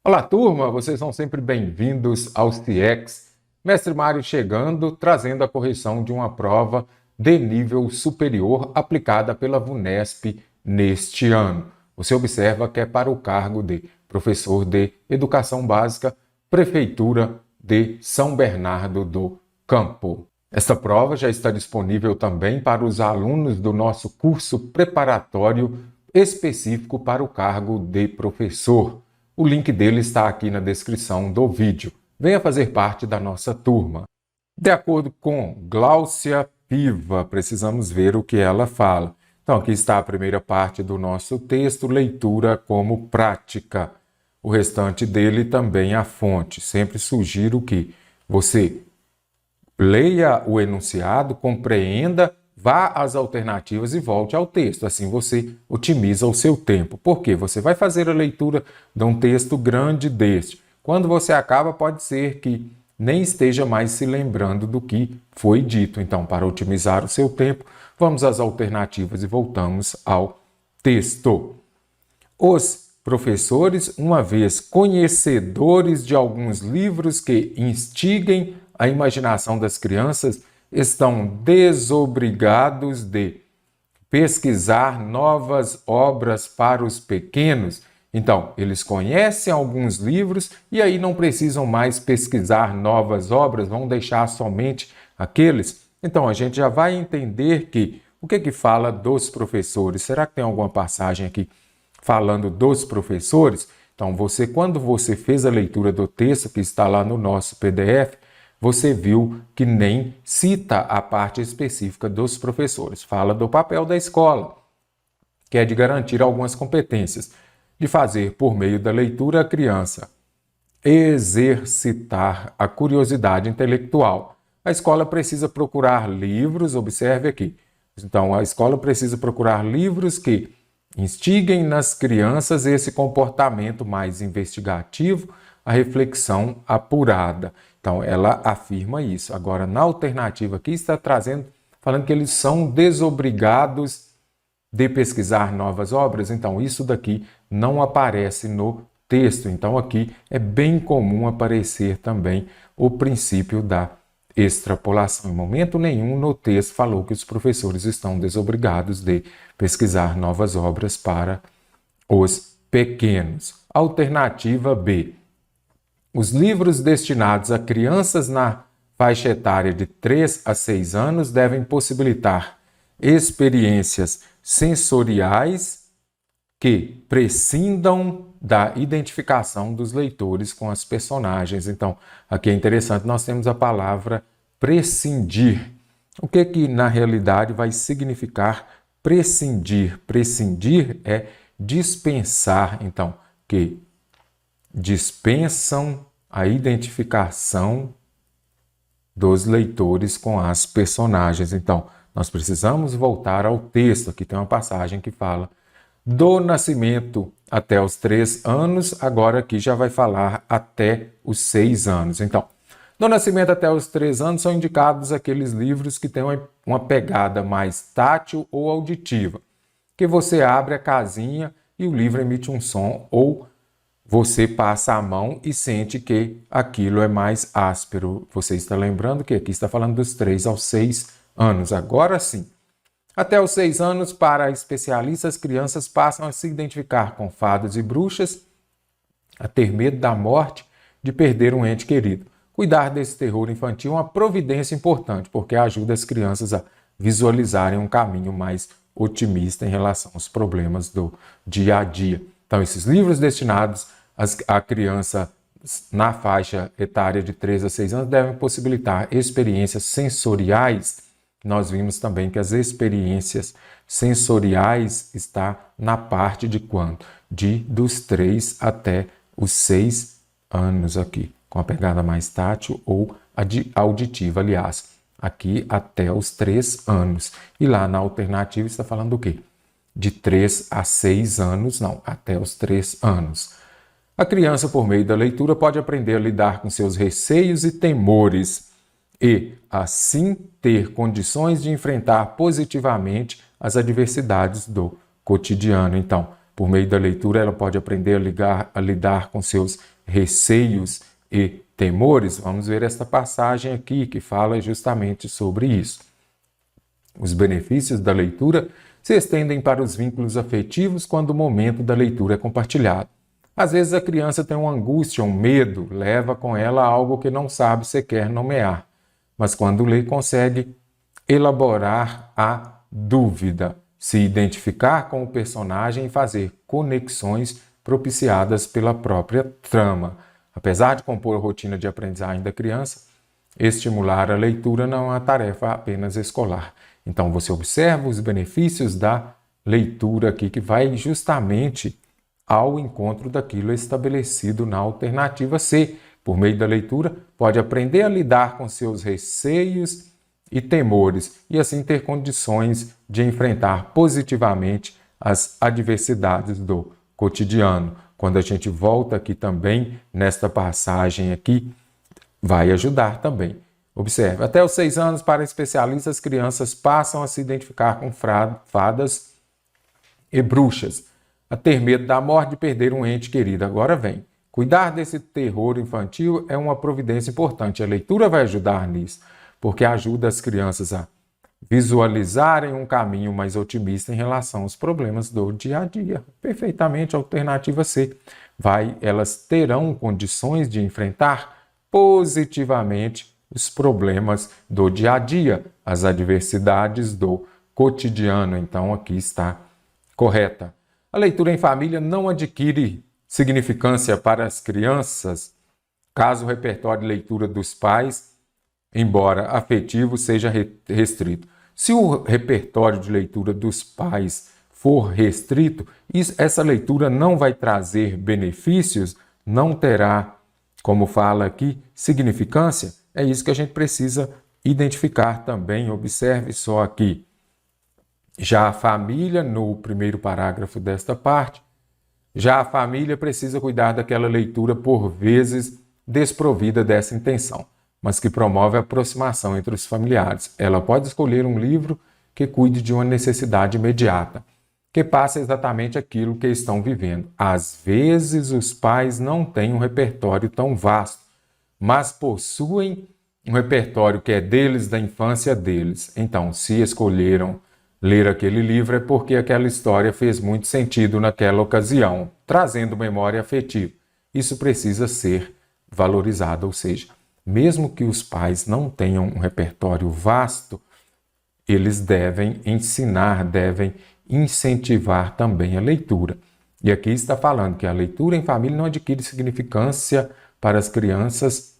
Olá, turma! Vocês são sempre bem-vindos ao CIEX. Mestre Mário chegando, trazendo a correção de uma prova de nível superior aplicada pela VUNESP neste ano. Você observa que é para o cargo de professor de Educação Básica, Prefeitura de São Bernardo do Campo. Esta prova já está disponível também para os alunos do nosso curso preparatório específico para o cargo de professor. O link dele está aqui na descrição do vídeo. Venha fazer parte da nossa turma. De acordo com Gláucia Piva, precisamos ver o que ela fala. Então, aqui está a primeira parte do nosso texto, leitura como prática. O restante dele também a fonte. Sempre sugiro que você leia o enunciado, compreenda, vá às alternativas e volte ao texto. Assim você otimiza o seu tempo. Por quê? Você vai fazer a leitura de um texto grande deste. Quando você acaba, pode ser que nem esteja mais se lembrando do que foi dito. Então, para otimizar o seu tempo, vamos às alternativas e voltamos ao texto. Os professores, uma vez conhecedores de alguns livros que instiguem a imaginação das crianças, estão desobrigados de pesquisar novas obras para os pequenos. Então, eles conhecem alguns livros e aí não precisam mais pesquisar novas obras, vão deixar somente aqueles. Então, a gente já vai entender que o que fala dos professores? Será que tem alguma passagem aqui falando dos professores? Então, quando você fez a leitura do texto que está lá no nosso PDF, você viu que nem cita a parte específica dos professores. Fala do papel da escola, que é de garantir algumas competências, de fazer por meio da leitura a criança exercitar a curiosidade intelectual. A escola precisa procurar livros, observe aqui. Então, a escola precisa procurar livros que instiguem nas crianças esse comportamento mais investigativo, a reflexão apurada. Então, ela afirma isso. Agora, na alternativa aqui, está falando que eles são desobrigados de pesquisar novas obras. Então, isso daqui não aparece no texto. Então, aqui é bem comum aparecer também o princípio da extrapolação. Em momento nenhum no texto falou que os professores estão desobrigados de pesquisar novas obras para os pequenos. Alternativa B. Os livros destinados a crianças na faixa etária de 3 a 6 anos devem possibilitar experiências sensoriais que prescindam da identificação dos leitores com as personagens. Então, aqui é interessante, nós temos a palavra prescindir. O que na realidade vai significar prescindir? Prescindir é dispensar, então, que dispensam a identificação dos leitores com as personagens. Então, nós precisamos voltar ao texto. Aqui tem uma passagem que fala do nascimento até os 3 anos, agora aqui já vai falar até os 6 anos. Então, do nascimento até os 3 anos são indicados aqueles livros que têm uma pegada mais tátil ou auditiva, que você abre a casinha e o livro emite um som, ou você passa a mão e sente que aquilo é mais áspero. Você está lembrando que aqui está falando dos 3 aos 6 anos. Agora sim. Até os 6 anos, para especialistas, as crianças passam a se identificar com fadas e bruxas, a ter medo da morte, de perder um ente querido. Cuidar desse terror infantil é uma providência importante, porque ajuda as crianças a visualizarem um caminho mais otimista em relação aos problemas do dia a dia. Então, esses livros destinados à criança na faixa etária de 3 a 6 anos devem possibilitar experiências sensoriais. Nós vimos também que as experiências sensoriais está na parte de quanto? Dos 3 até os 6 anos aqui, com a pegada mais tátil ou auditiva, aliás, aqui até os 3 anos. E lá na alternativa está falando do quê? De 3 a 6 anos, não, até os 3 anos. A criança, por meio da leitura, pode aprender a lidar com seus receios e temores e, assim, ter condições de enfrentar positivamente as adversidades do cotidiano. Então, por meio da leitura, ela pode aprender a lidar com seus receios e temores? Vamos ver esta passagem aqui que fala justamente sobre isso. Os benefícios da leitura se estendem para os vínculos afetivos quando o momento da leitura é compartilhado. Às vezes a criança tem uma angústia, um medo, leva com ela algo que não sabe sequer nomear, mas quando lê consegue elaborar a dúvida, se identificar com o personagem e fazer conexões propiciadas pela própria trama. Apesar de compor a rotina de aprendizagem da criança, estimular a leitura não é uma tarefa apenas escolar. Então você observa os benefícios da leitura aqui, que vai justamente ao encontro daquilo estabelecido na alternativa C. Por meio da leitura, pode aprender a lidar com seus receios e temores e assim ter condições de enfrentar positivamente as adversidades do cotidiano. Quando a gente volta aqui também, nesta passagem aqui, vai ajudar também. Observe, até os 6 anos, para especialistas, as crianças passam a se identificar com fadas e bruxas, a ter medo da morte de perder um ente querido. Agora vem. Cuidar desse terror infantil é uma providência importante. A leitura vai ajudar nisso, porque ajuda as crianças a visualizarem um caminho mais otimista em relação aos problemas do dia a dia. Perfeitamente, a alternativa C. Elas terão condições de enfrentar positivamente os problemas do dia a dia, as adversidades do cotidiano. Então, aqui está correta. A leitura em família não adquire significância para as crianças caso o repertório de leitura dos pais, embora afetivo, seja restrito. Se o repertório de leitura dos pais for restrito, essa leitura não vai trazer benefícios, não terá, como fala aqui, significância. É isso que a gente precisa identificar também. Observe só aqui. Já a família, no primeiro parágrafo desta parte, já a família precisa cuidar daquela leitura por vezes desprovida dessa intenção, mas que promove a aproximação entre os familiares. Ela pode escolher um livro que cuide de uma necessidade imediata, que passa exatamente aquilo que estão vivendo. Às vezes os pais não têm um repertório tão vasto, mas possuem um repertório que é deles, da infância deles. Então, se escolheram ler aquele livro é porque aquela história fez muito sentido naquela ocasião, trazendo memória afetiva. Isso precisa ser valorizado, ou seja, mesmo que os pais não tenham um repertório vasto, eles devem ensinar, devem incentivar também a leitura. E aqui está falando que a leitura em família não adquire significância para as crianças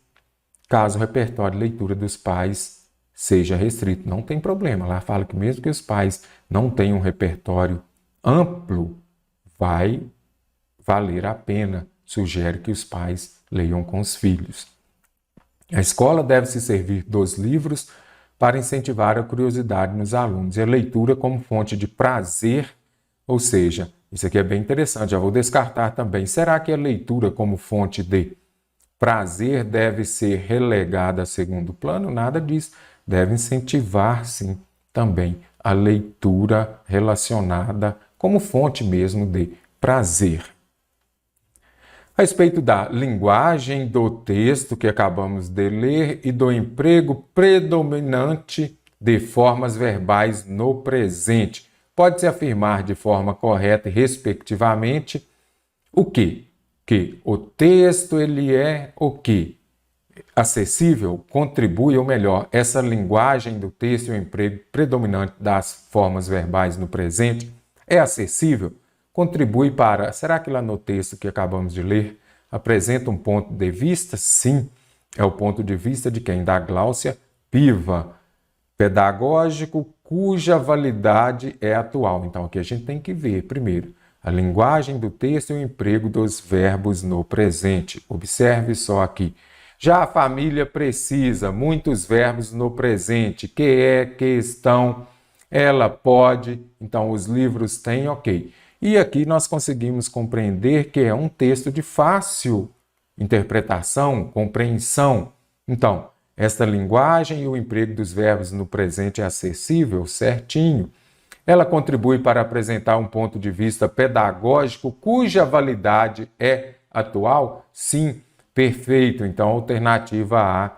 caso o repertório de leitura dos pais seja restrito. Não tem problema. Lá fala que mesmo que os pais não tenham um repertório amplo, vai valer a pena. Sugere que os pais leiam com os filhos. A escola deve se servir dos livros para incentivar a curiosidade nos alunos e a leitura como fonte de prazer, ou seja, isso aqui é bem interessante, já vou descartar também. Será que a leitura como fonte de prazer deve ser relegada a segundo plano? Nada disso. Deve incentivar, sim, também a leitura relacionada como fonte mesmo de prazer. A respeito da linguagem do texto que acabamos de ler e do emprego predominante de formas verbais no presente, pode-se afirmar de forma correta e respectivamente o quê? Que o texto ele é o quê? Acessível, contribui, ou melhor, essa linguagem do texto e o emprego predominante das formas verbais no presente é acessível, contribui para... Será que lá no texto que acabamos de ler apresenta um ponto de vista? Sim, é o ponto de vista de quem? Da Gláucia Piva, pedagógico cuja validade é atual. Então aqui a gente tem que ver, primeiro, a linguagem do texto e o emprego dos verbos no presente. Observe só aqui. Já a família precisa, muitos verbos no presente, que é, que estão, ela pode, então os livros têm, ok. E aqui nós conseguimos compreender que é um texto de fácil interpretação, compreensão. Então, esta linguagem e o emprego dos verbos no presente é acessível, certinho. Ela contribui para apresentar um ponto de vista pedagógico cuja validade é atual? Sim, perfeito. Então, a alternativa A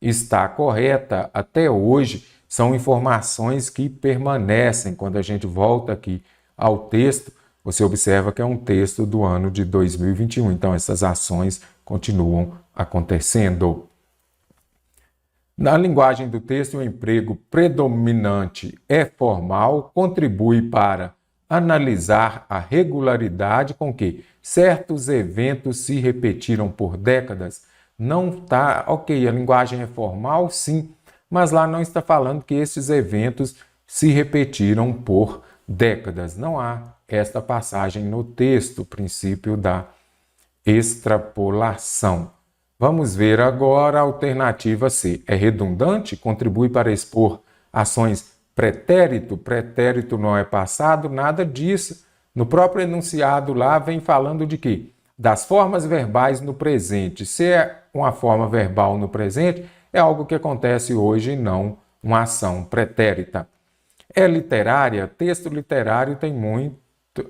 está correta. Até hoje, são informações que permanecem. Quando a gente volta aqui ao texto, você observa que é um texto do ano de 2021. Então, essas ações continuam acontecendo. Na linguagem do texto, o emprego predominante é formal, contribui para analisar a regularidade com que certos eventos se repetiram por décadas. Não está, ok, a linguagem é formal, sim, mas lá não está falando que esses eventos se repetiram por décadas. Não há esta passagem no texto, o princípio da extrapolação. Vamos ver agora a alternativa C. É redundante? Contribui para expor ações pretérito? Pretérito não é passado? Nada disso. No próprio enunciado lá vem falando de quê? Das formas verbais no presente. Se é uma forma verbal no presente, é algo que acontece hoje e não uma ação pretérita. É literária? Texto literário tem muito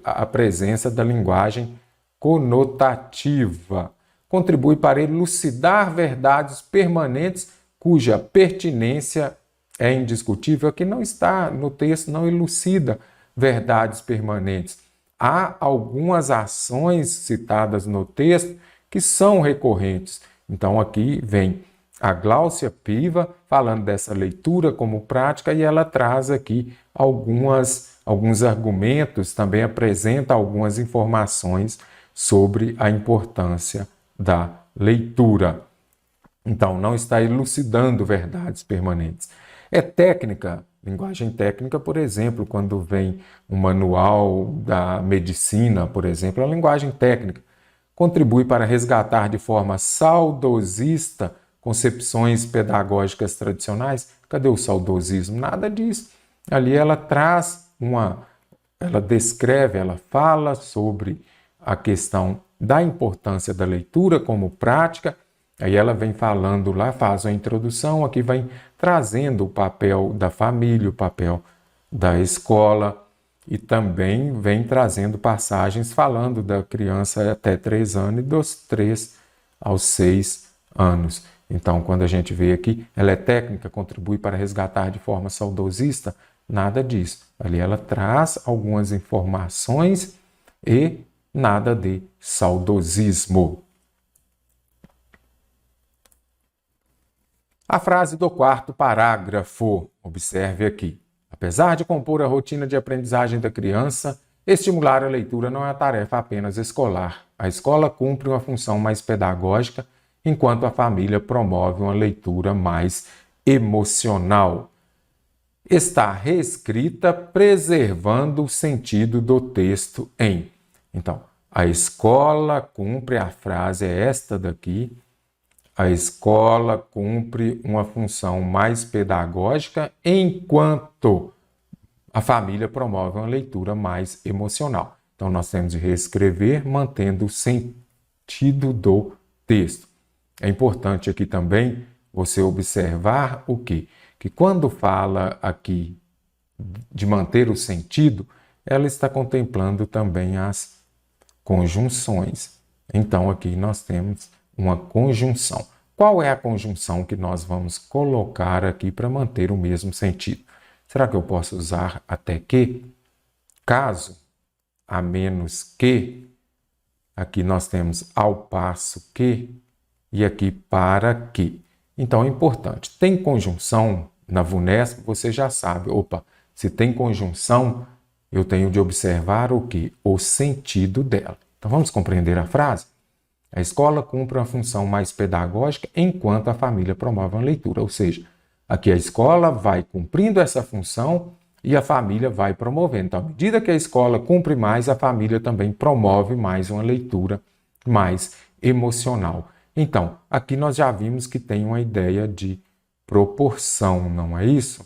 a presença da linguagem conotativa. Contribui para elucidar verdades permanentes cuja pertinência é indiscutível. Aqui não está no texto, não elucida verdades permanentes. Há algumas ações citadas no texto que são recorrentes. Então aqui vem a Gláucia Piva falando dessa leitura como prática e ela traz aqui alguns argumentos, também apresenta algumas informações sobre a importância da leitura. Então, não está elucidando verdades permanentes. É técnica, linguagem técnica, por exemplo, quando vem um manual da medicina, por exemplo, a linguagem técnica contribui para resgatar de forma saudosista concepções pedagógicas tradicionais. Cadê o saudosismo? Nada disso. Ali ela ela descreve, ela fala sobre a questão da importância da leitura como prática, aí ela vem falando lá, faz a introdução, aqui vem trazendo o papel da família, o papel da escola e também vem trazendo passagens falando da criança até 3 anos e dos 3 aos 6 anos. Então, quando a gente vê aqui, ela é técnica, contribui para resgatar de forma saudosista, nada disso. Ali ela traz algumas informações e nada de saudosismo. A frase do 4º parágrafo, observe aqui. Apesar de compor a rotina de aprendizagem da criança, estimular a leitura não é uma tarefa apenas escolar. A escola cumpre uma função mais pedagógica, enquanto a família promove uma leitura mais emocional. Está reescrita preservando o sentido do texto em. Então, a escola cumpre, a frase é esta daqui, a escola cumpre uma função mais pedagógica, enquanto a família promove uma leitura mais emocional. Então, nós temos de reescrever, mantendo o sentido do texto. É importante aqui também você observar o quê? Que quando fala aqui de manter o sentido, ela está contemplando também as conjunções. Então, aqui nós temos uma conjunção. Qual é a conjunção que nós vamos colocar aqui para manter o mesmo sentido? Será que eu posso usar até que? Caso, a menos que. Aqui nós temos ao passo que e aqui para que. Então, é importante. Tem conjunção na VUNESP, você já sabe. Opa, se tem conjunção, eu tenho de observar o quê? O sentido dela. Então, vamos compreender a frase? A escola cumpre uma função mais pedagógica enquanto a família promove uma leitura. Ou seja, aqui a escola vai cumprindo essa função e a família vai promovendo. Então, à medida que a escola cumpre mais, a família também promove mais uma leitura mais emocional. Então, aqui nós já vimos que tem uma ideia de proporção, não é isso?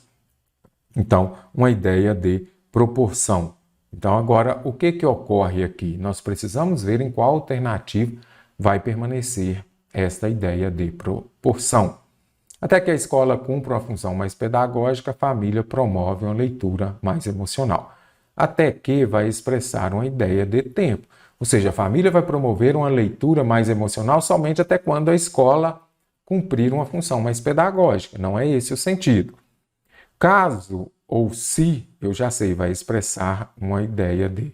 Então, uma ideia de proporção. Então, agora, o que ocorre aqui? Nós precisamos ver em qual alternativa vai permanecer esta ideia de proporção. Até que a escola cumpra uma função mais pedagógica, a família promove uma leitura mais emocional. Até que vai expressar uma ideia de tempo. Ou seja, a família vai promover uma leitura mais emocional somente até quando a escola cumprir uma função mais pedagógica. Não é esse o sentido. Caso ou se, eu já sei, vai expressar uma ideia de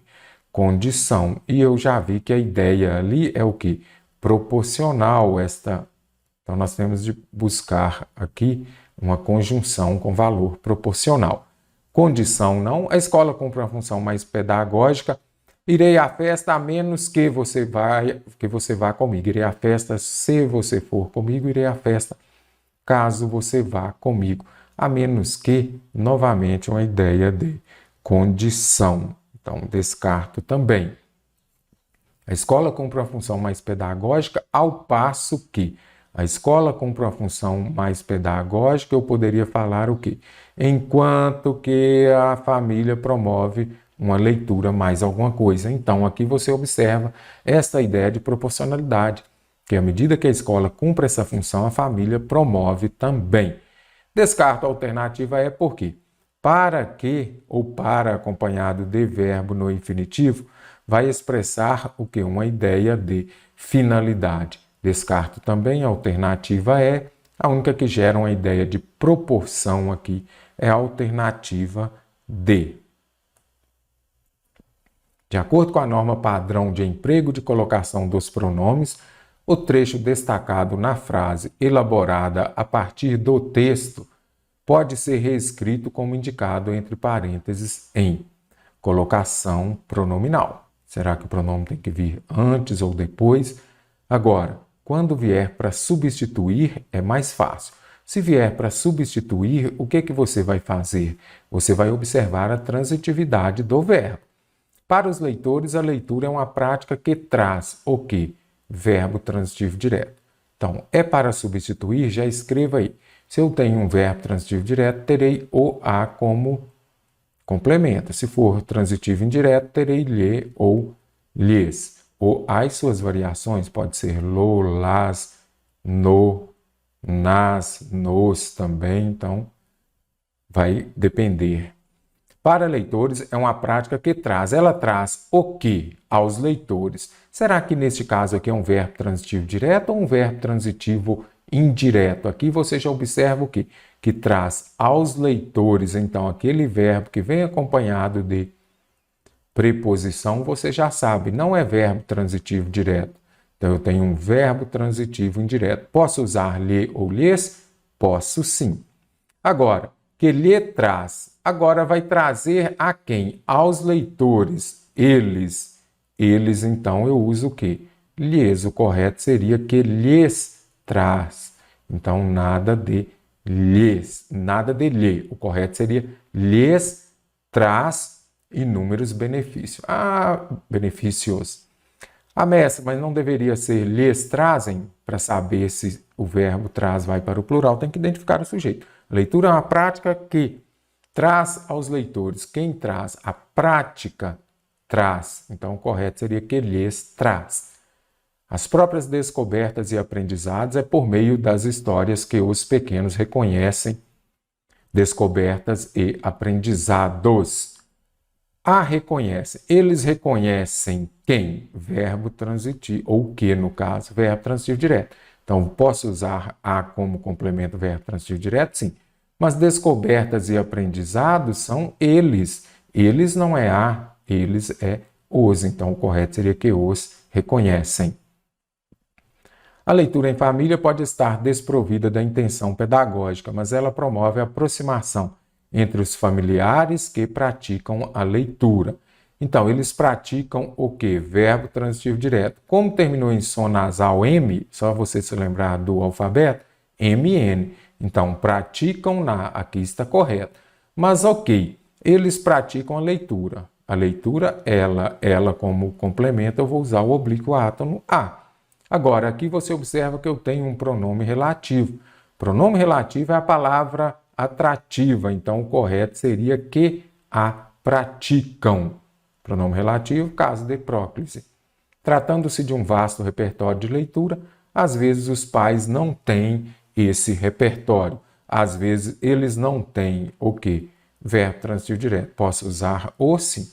condição. E eu já vi que a ideia ali é o quê? Proporcional. Então, nós temos de buscar aqui uma conjunção com valor proporcional. Condição não, a escola cumpre uma função mais pedagógica. Irei à festa a menos que você vá comigo. Irei à festa se você for comigo. Irei à festa caso você vá comigo. A menos que, novamente, uma ideia de condição. Então, descarto também. A escola cumpre uma função mais pedagógica, ao passo que a escola cumpre uma função mais pedagógica, eu poderia falar o quê? Enquanto que a família promove uma leitura mais alguma coisa. Então, aqui você observa esta ideia de proporcionalidade, que à medida que a escola cumpre essa função, a família promove também. Descarto a alternativa é por quê? Para que ou para acompanhado de verbo no infinitivo, vai expressar o que? Uma ideia de finalidade. Descarto também a alternativa é, a única que gera uma ideia de proporção aqui é a alternativa D. De acordo com a norma padrão de emprego de colocação dos pronomes, o trecho destacado na frase elaborada a partir do texto pode ser reescrito como indicado entre parênteses em colocação pronominal. Será que o pronome tem que vir antes ou depois? Agora, quando vier para substituir, é mais fácil. Se vier para substituir, o que você vai fazer? Você vai observar a transitividade do verbo. Para os leitores, a leitura é uma prática que traz o quê? Verbo transitivo direto. Então, é para substituir, já escreva aí. Se eu tenho um verbo transitivo direto, terei o a como complemento. Se for transitivo indireto, terei lhe ou lhes. O a e suas variações pode ser lo, las, no, nas, nos também. Então, vai depender. Para leitores, é uma prática que ela traz o que aos leitores? Será que neste caso aqui é um verbo transitivo direto ou um verbo transitivo indireto? Aqui você já observa o quê? Que traz aos leitores, então, aquele verbo que vem acompanhado de preposição, você já sabe, não é verbo transitivo direto. Então, eu tenho um verbo transitivo indireto. Posso usar lhe ou lhes? Posso sim. Agora, que lhe traz, agora vai trazer a quem? Aos leitores, eles. Eles, então, eu uso o quê? Lhes. O correto seria que lhes traz. Então, nada de lhes, nada de lhe. O correto seria lhes traz inúmeros benefícios. Benefícios. Mestre, mas não deveria ser lhes trazem? Para saber se o verbo traz vai para o plural, tem que identificar o sujeito. A leitura é uma prática que traz aos leitores. Quem traz? A prática traz. Então, o correto seria que lhes traz. As próprias descobertas e aprendizados é por meio das histórias que os pequenos reconhecem descobertas e aprendizados. Reconhece. Eles reconhecem quem? Verbo transitivo, ou que no caso, verbo transitivo direto. Então, posso usar a como complemento verbo transitivo direto? Sim. Mas descobertas e aprendizados são eles. Eles não é eles é os. Então, o correto seria que os reconhecem. A leitura em família pode estar desprovida da intenção pedagógica, mas ela promove a aproximação entre os familiares que praticam a leitura. Então, eles praticam o quê? Verbo transitivo direto. Como terminou em som nasal M, só você se lembrar do alfabeto, MN. Então, praticam aqui está correto. Mas ok, eles praticam a leitura. A leitura, ela como complemento, eu vou usar o oblíquo átono A. Agora, aqui você observa que eu tenho um pronome relativo. Pronome relativo é a palavra atrativa, então o correto seria que a praticam. Pronome relativo, caso de próclise. Tratando-se de um vasto repertório de leitura, às vezes os pais não têm esse repertório. Às vezes eles não têm o quê? Verbo transitivo direto. Posso usar o sim.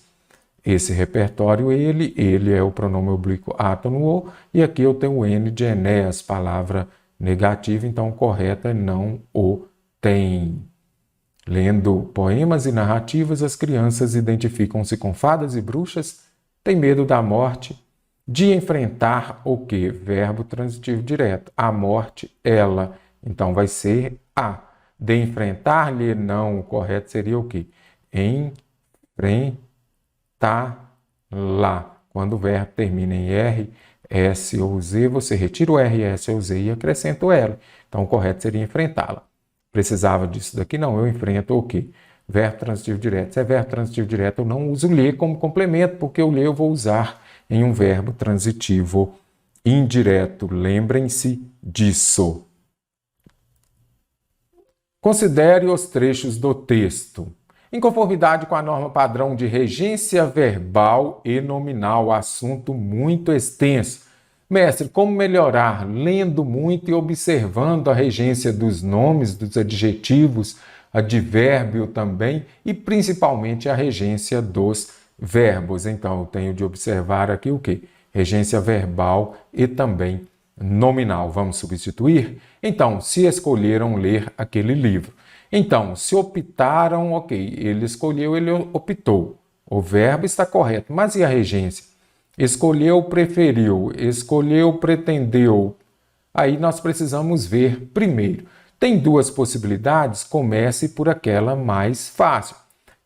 esse repertório ele é o pronome oblíquo átono o, e aqui eu tenho o N de Enéas, palavra negativa, então o correto é não o tem. Lendo poemas e narrativas, as crianças identificam-se com fadas e bruxas, têm medo da morte, de enfrentar o quê? Verbo transitivo direto. A morte, ela. Então vai ser a. De enfrentar-lhe, não. O correto seria o quê? Enfrentá-la. Quando o verbo termina em R, S ou Z, você retira o R, S ou Z e acrescenta o L. Então o correto seria enfrentá-la. Precisava disso daqui? Não, eu enfrento o quê? Verbo transitivo direto. Se é verbo transitivo direto, eu não uso ler como complemento, porque o ler eu vou usar em um verbo transitivo indireto. Lembrem-se disso. Considere os trechos do texto. Em conformidade com a norma padrão de regência verbal e nominal, assunto muito extenso. Mestre, como melhorar? Lendo muito e observando a regência dos nomes, dos adjetivos, advérbio também e principalmente a regência dos verbos. Então, eu tenho de observar aqui o quê? Regência verbal e também nominal. Vamos substituir? Então, se escolheram ler aquele livro. Então, se optaram, ok, ele escolheu, ele optou. O verbo está correto, mas e a regência? Escolheu, preferiu, escolheu, pretendeu. Aí nós precisamos ver primeiro. Tem duas possibilidades, comece por aquela mais fácil.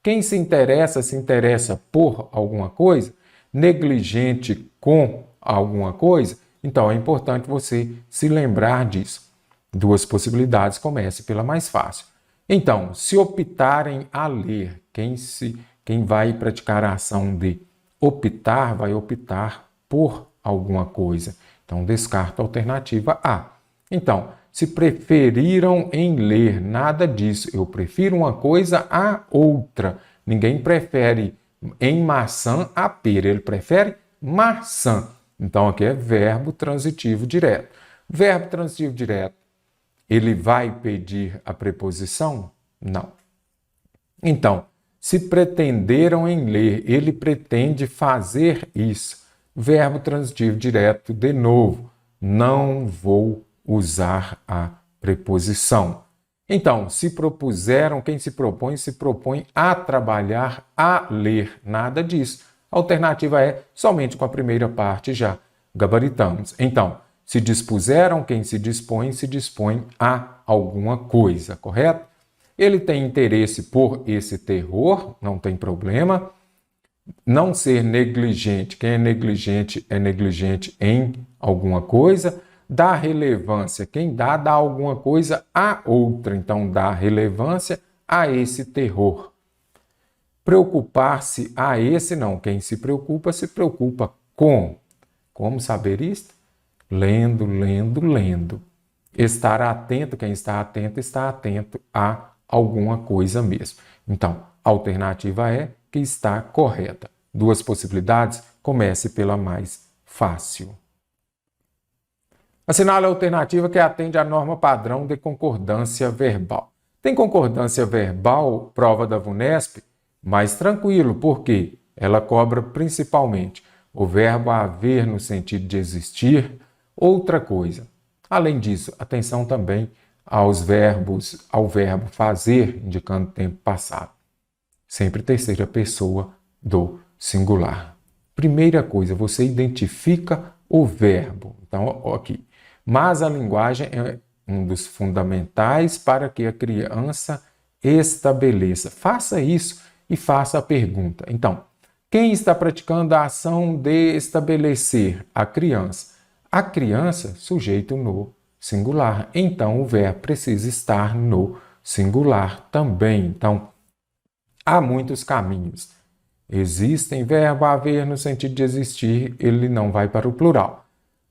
Quem se interessa por alguma coisa, negligente com alguma coisa, então é importante você se lembrar disso. Duas possibilidades, comece pela mais fácil. Então, se optarem a ler, quem vai praticar a ação de optar, vai optar por alguma coisa. Então, descarta a alternativa A. Então, se preferiram em ler, nada disso. Eu prefiro uma coisa a outra. Ninguém prefere em maçã a pera, ele prefere maçã. Então, aqui é verbo transitivo direto. Verbo transitivo direto, ele vai pedir a preposição? Não. Então, se pretenderam em ler, ele pretende fazer isso. Verbo transitivo direto, de novo, não vou usar a preposição. Então, se propuseram, quem se propõe a trabalhar, a ler. Nada disso. A alternativa é somente com a primeira parte já. Gabaritamos. Então, se dispuseram, quem se dispõe a alguma coisa, correto? Ele tem interesse por esse terror, não tem problema. Não ser negligente, quem é negligente em alguma coisa. Dá relevância, quem dá alguma coisa a outra, então dá relevância a esse terror. Preocupar-se a esse não, quem se preocupa com. Como saber isto? Lendo, lendo, lendo. Estar atento, quem está atento a alguma coisa mesmo. Então, a alternativa é que está correta. Duas possibilidades, comece pela mais fácil. Assinale a alternativa que atende à norma padrão de concordância verbal. Tem concordância verbal, prova da VUNESP, mais tranquilo, porque ela cobra principalmente o verbo haver no sentido de existir, outra coisa. Além disso, atenção também ao verbo fazer, indicando tempo passado. Sempre terceira pessoa do singular. Primeira coisa, você identifica o verbo. Então, aqui. Mas a linguagem é um dos fundamentais para que a criança estabeleça. Faça isso e faça a pergunta. Então, quem está praticando a ação de estabelecer? A criança. A criança, sujeito no singular. Então, o verbo precisa estar no singular também. Então, há muitos caminhos. Existem verbo haver no sentido de existir, ele não vai para o plural.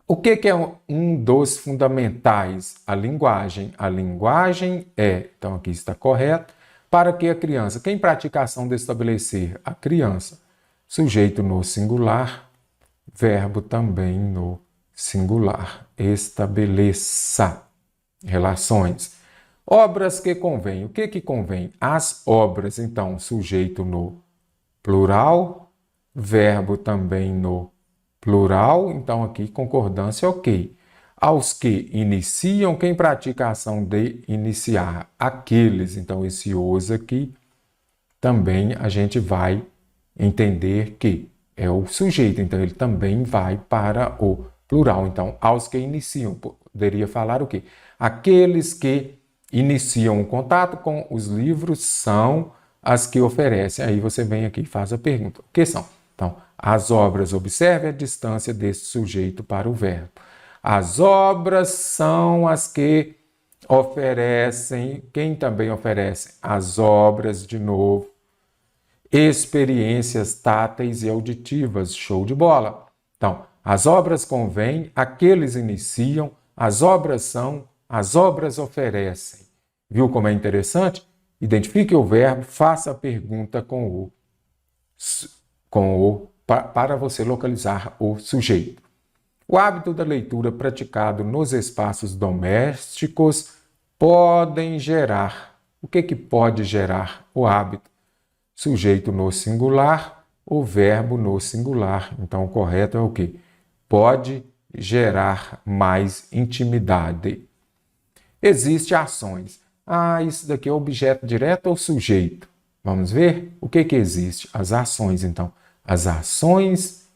O que é um dos fundamentais? A linguagem. A linguagem é, então aqui está correto, para que a criança, quem pratica a ação de estabelecer? A criança. Sujeito no singular, verbo também no singular. Estabeleça relações. Obras que convém. O que convém? As obras, então, sujeito no plural, verbo também no plural, então aqui concordância ok. Aos que iniciam, quem pratica a ação de iniciar? Aqueles, então esse os aqui também a gente vai entender que é o sujeito, então ele também vai para o plural. Então, aos que iniciam, poderia falar o quê? Aqueles que iniciam o contato com os livros são as que oferecem. Aí você vem aqui e faz a pergunta. O que são? Então, as obras, observe a distância desse sujeito para o verbo. As obras são as que oferecem, quem também oferece? As obras, de novo, experiências táteis e auditivas, show de bola. Então, as obras convêm, aqueles iniciam, as obras são, as obras oferecem. Viu como é interessante? Identifique o verbo, faça a pergunta para você localizar o sujeito. O hábito da leitura praticado nos espaços domésticos podem gerar. O que pode gerar o hábito? Sujeito no singular, o verbo no singular. Então, o correto é o quê? Pode gerar mais intimidade. Existem ações. Isso daqui é objeto direto ou sujeito? Vamos ver? O que existe? As ações, então. As ações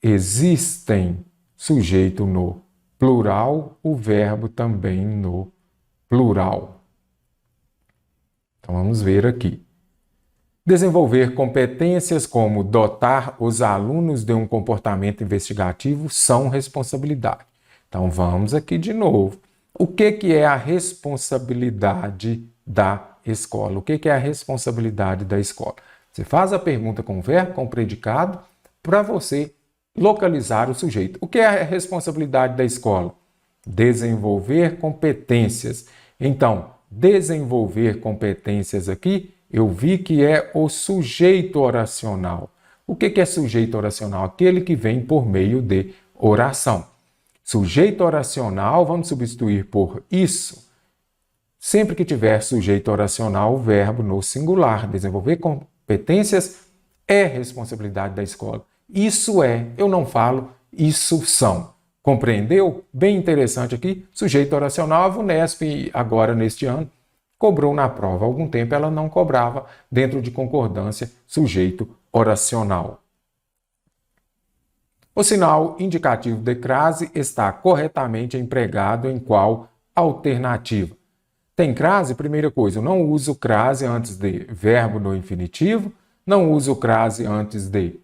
existem. Sujeito no plural, o verbo também no plural. Então, vamos ver aqui. Desenvolver competências como dotar os alunos de um comportamento investigativo são responsabilidade. Então, vamos aqui de novo. O que é a responsabilidade da escola? O que é a responsabilidade da escola? Você faz a pergunta com o verbo, com o predicado, para você localizar o sujeito. O que é a responsabilidade da escola? Desenvolver competências. Então, desenvolver competências aqui, eu vi que é o sujeito oracional. O que é sujeito oracional? Aquele que vem por meio de oração. Sujeito oracional, vamos substituir por isso. Sempre que tiver sujeito oracional, o verbo no singular. Desenvolver competências é responsabilidade da escola. Isso é, eu não falo, isso são. Compreendeu? Bem interessante aqui. Sujeito oracional, a VUNESP, agora neste ano, cobrou na prova. Há algum tempo ela não cobrava dentro de concordância sujeito oracional. O sinal indicativo de crase está corretamente empregado em qual alternativa? Tem crase? Primeira coisa, eu não uso crase antes de verbo no infinitivo, não uso crase antes de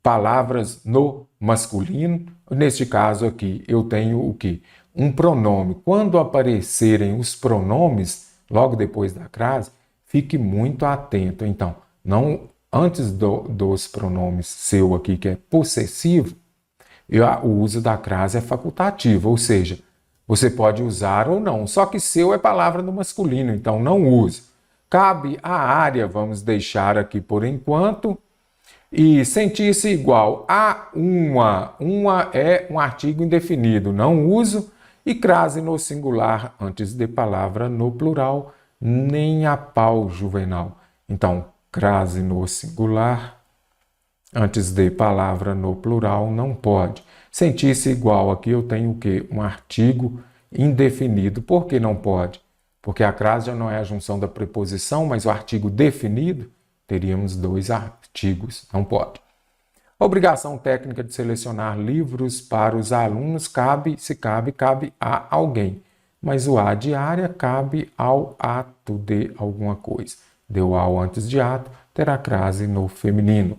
palavras no masculino. Neste caso aqui, eu tenho o quê? Um pronome. Quando aparecerem os pronomes, logo depois da crase, fique muito atento. Então, não antes dos pronomes seu aqui, que é possessivo, o uso da crase é facultativo, ou seja, você pode usar ou não. Só que seu é palavra no masculino, então não use. Cabe à área, vamos deixar aqui por enquanto. E sentir-se igual a uma. Uma é um artigo indefinido, não uso. E crase no singular antes de palavra no plural, nem a pau juvenal. Então, crase no singular antes de palavra no plural não pode. Sentir-se igual, aqui eu tenho o quê? Um artigo indefinido. Por que não pode? Porque a crase já não é a junção da preposição, mas o artigo definido, teríamos dois artigos. Não pode. A obrigação técnica de selecionar livros para os alunos cabe a alguém. Mas o a de área cabe ao ato de alguma coisa. Deu ao antes de ato, terá crase no feminino.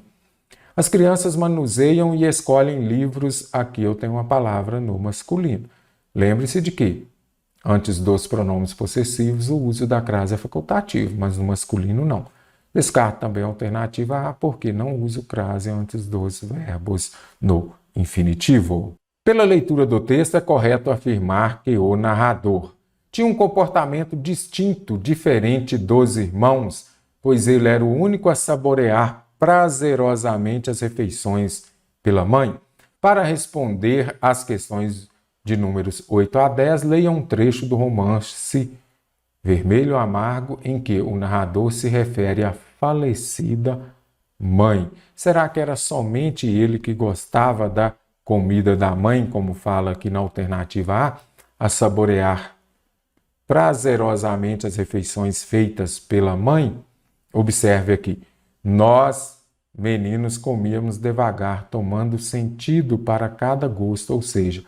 As crianças manuseiam e escolhem livros. Aqui eu tenho uma palavra no masculino. Lembre-se de que, antes dos pronomes possessivos, o uso da crase é facultativo, mas no masculino não. Descarto também a alternativa A, porque não uso crase antes dos verbos no infinitivo. Pela leitura do texto, é correto afirmar que o narrador tinha um comportamento distinto, diferente dos irmãos, pois ele era o único a saborear prazerosamente as refeições pela mãe. Para responder às questões de números 8 a 10, leia um trecho do romance Vermelho Amargo, em que o narrador se refere à falecida mãe. Será que era somente ele que gostava da comida da mãe, como fala aqui na alternativa A saborear prazerosamente as refeições feitas pela mãe? Observe aqui, nós, meninos, comíamos devagar, tomando sentido para cada gosto, ou seja,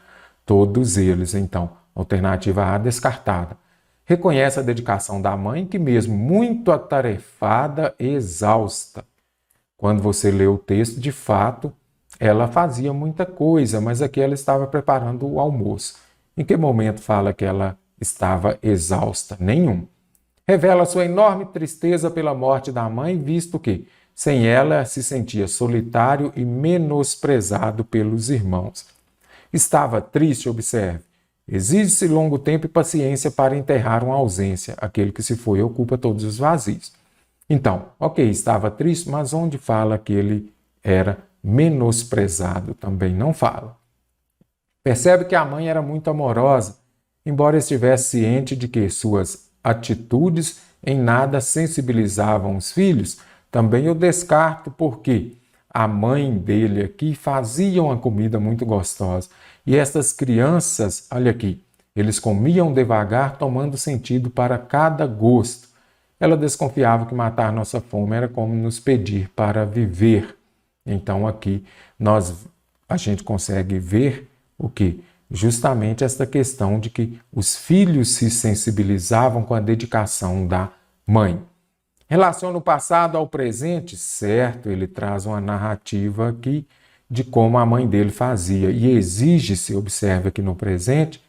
todos eles. Então, alternativa A descartada. Reconhece a dedicação da mãe, que mesmo muito atarefada, exausta. Quando você lê o texto, de fato, ela fazia muita coisa, mas aqui ela estava preparando o almoço. Em que momento fala que ela estava exausta? Nenhum. Revela sua enorme tristeza pela morte da mãe, visto que, sem ela, se sentia solitário e menosprezado pelos irmãos. Estava triste, observe. Exige-se longo tempo e paciência para enterrar uma ausência. Aquele que se foi ocupa todos os vazios. Então, ok, estava triste, mas onde fala que ele era menosprezado? Também não fala. Percebe que a mãe era muito amorosa, embora estivesse ciente de que suas atitudes em nada sensibilizavam os filhos. Também eu descarto porque a mãe dele aqui fazia uma comida muito gostosa. E estas crianças, olha aqui, eles comiam devagar, tomando sentido para cada gosto. Ela desconfiava que matar nossa fome era como nos pedir para viver. Então aqui a gente consegue ver o que? Justamente esta questão de que os filhos se sensibilizavam com a dedicação da mãe. Relaciona o passado ao presente, certo? Ele traz uma narrativa aqui de como a mãe dele fazia. E exige-se, observe aqui no presente,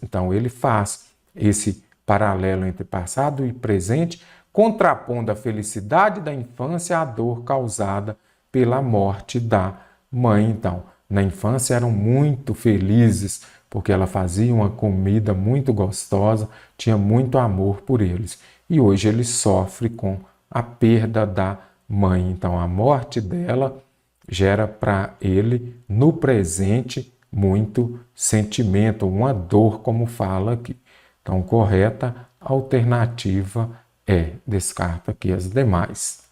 então ele faz esse paralelo entre passado e presente, contrapondo a felicidade da infância à dor causada pela morte da mãe. Então, na infância eram muito felizes, porque ela fazia uma comida muito gostosa, tinha muito amor por eles. E hoje ele sofre com a perda da mãe. Então, a morte dela gera para ele, no presente, muito sentimento, uma dor, como fala aqui. Então, correta alternativa é, descarta aqui as demais.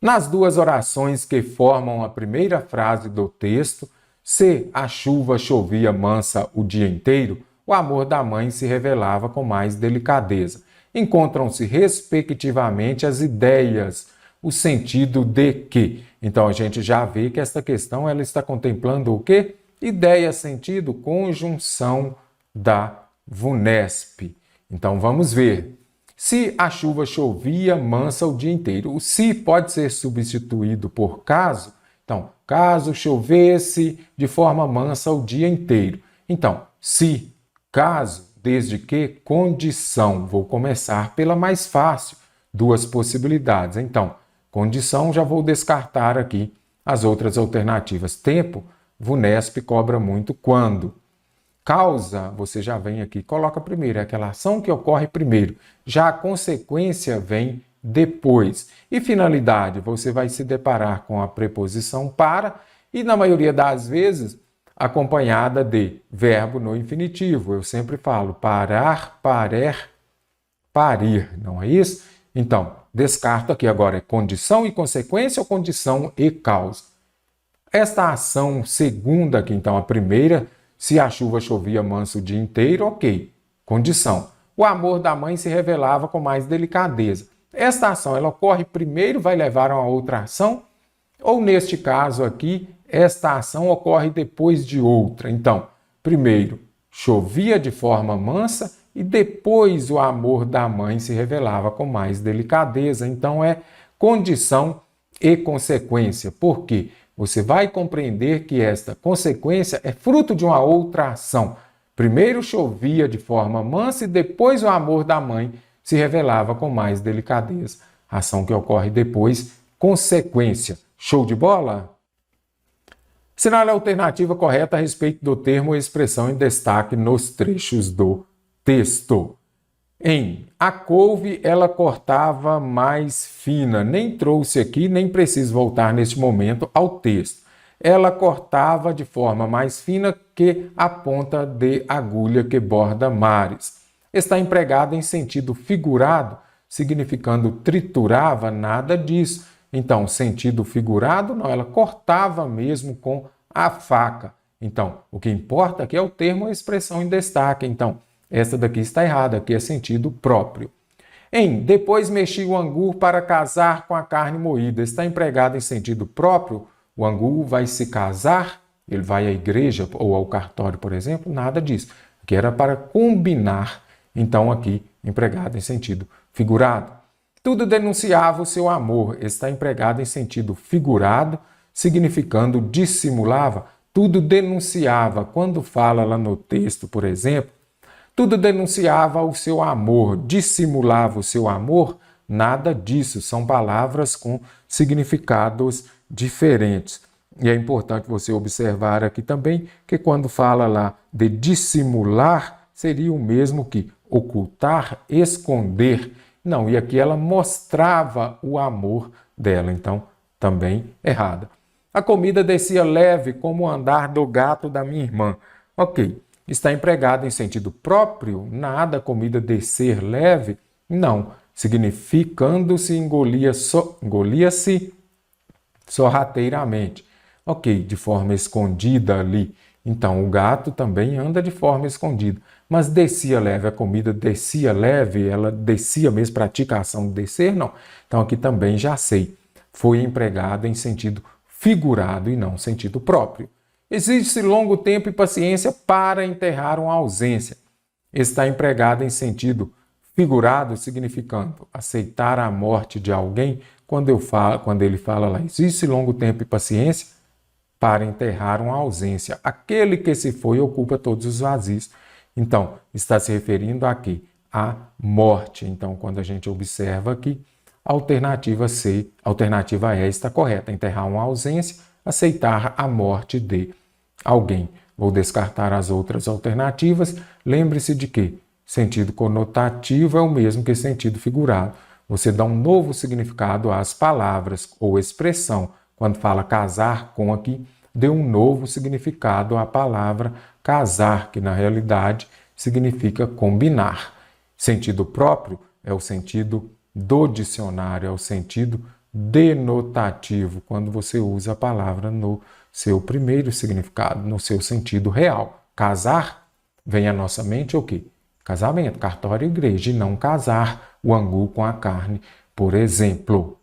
Nas duas orações que formam a primeira frase do texto, se a chuva chovia mansa o dia inteiro, o amor da mãe se revelava com mais delicadeza. Encontram-se, respectivamente, as ideias, o sentido de que. Então, a gente já vê que esta questão ela está contemplando o quê? Ideia, sentido, conjunção da VUNESP. Então, vamos ver. Se a chuva chovia mansa o dia inteiro. O se pode ser substituído por caso. Então, caso chovesse de forma mansa o dia inteiro. Então, se, caso, desde que, condição. Vou começar pela mais fácil. Duas possibilidades. Então, condição, já vou descartar aqui as outras alternativas. Tempo, VUNESP cobra muito quando. Causa, você já vem aqui, coloca primeiro, é aquela ação que ocorre primeiro. Já a consequência vem depois. E finalidade, você vai se deparar com a preposição para e, na maioria das vezes, acompanhada de verbo no infinitivo. Eu sempre falo parar, parer, parir, não é isso? Então, descarto aqui agora, é condição e consequência ou condição e causa? Esta ação segunda aqui, então, a primeira, se a chuva chovia manso o dia inteiro, ok, condição. O amor da mãe se revelava com mais delicadeza. Esta ação, ela ocorre primeiro, vai levar a uma outra ação? Ou, neste caso aqui, esta ação ocorre depois de outra? Então, primeiro, chovia de forma mansa e depois o amor da mãe se revelava com mais delicadeza. Então, é condição e consequência. Por quê? Você vai compreender que esta consequência é fruto de uma outra ação. Primeiro chovia de forma mansa e depois o amor da mãe se revelava com mais delicadeza. Ação que ocorre depois, consequência. Show de bola? Sinale a alternativa correta a respeito do termo ou expressão em destaque nos trechos do texto. A couve ela cortava mais fina, nem trouxe aqui, nem preciso voltar neste momento ao texto. Ela cortava de forma mais fina que a ponta de agulha que borda mares. Está empregada em sentido figurado, significando triturava, nada disso. Então, sentido figurado, não, ela cortava mesmo com a faca. Então, o que importa aqui é o termo ou expressão em destaque. Então, essa daqui está errada, aqui é sentido próprio. Depois mexi o angu para casar com a carne moída. Está empregado em sentido próprio? O angu vai se casar? Ele vai à igreja ou ao cartório, por exemplo? Nada disso. Aqui era para combinar. Então, aqui, empregado em sentido figurado. Tudo denunciava o seu amor. Está empregado em sentido figurado, significando dissimulava. Tudo denunciava. Quando fala lá no texto, por exemplo, tudo denunciava o seu amor, dissimulava o seu amor, nada disso. São palavras com significados diferentes. E é importante você observar aqui também que quando fala lá de dissimular, seria o mesmo que ocultar, esconder. Não, e aqui ela mostrava o amor dela, então também errada. A comida descia leve como o andar do gato da minha irmã. Ok, está empregado em sentido próprio? Nada, comida descer leve? Não, significando-se engolia-se sorrateiramente. Ok, de forma escondida ali. Então, o gato também anda de forma escondida. Mas descia leve, a comida descia leve, ela descia mesmo, pratica a ação de descer? Não. Então, aqui também já sei. Foi empregado em sentido figurado e não sentido próprio. Exige-se longo tempo e paciência para enterrar uma ausência. Está empregado em sentido figurado, significando aceitar a morte de alguém. Quando ele fala lá, existe longo tempo e paciência para enterrar uma ausência. Aquele que se foi ocupa todos os vazios. Então, está se referindo aqui à morte. Então, quando a gente observa aqui, a alternativa C, a alternativa E está correta. Enterrar uma ausência, aceitar a morte de alguém. Vou descartar as outras alternativas. Lembre-se de que sentido conotativo é o mesmo que sentido figurado. Você dá um novo significado às palavras ou expressão. Quando fala casar com aqui, dê um novo significado à palavra casar, que na realidade significa combinar. Sentido próprio é o sentido do dicionário, é o sentido denotativo, quando você usa a palavra no seu primeiro significado, no seu sentido real. Casar, vem à nossa mente o quê? Casamento, cartório e igreja, e não casar o angu com a carne, por exemplo.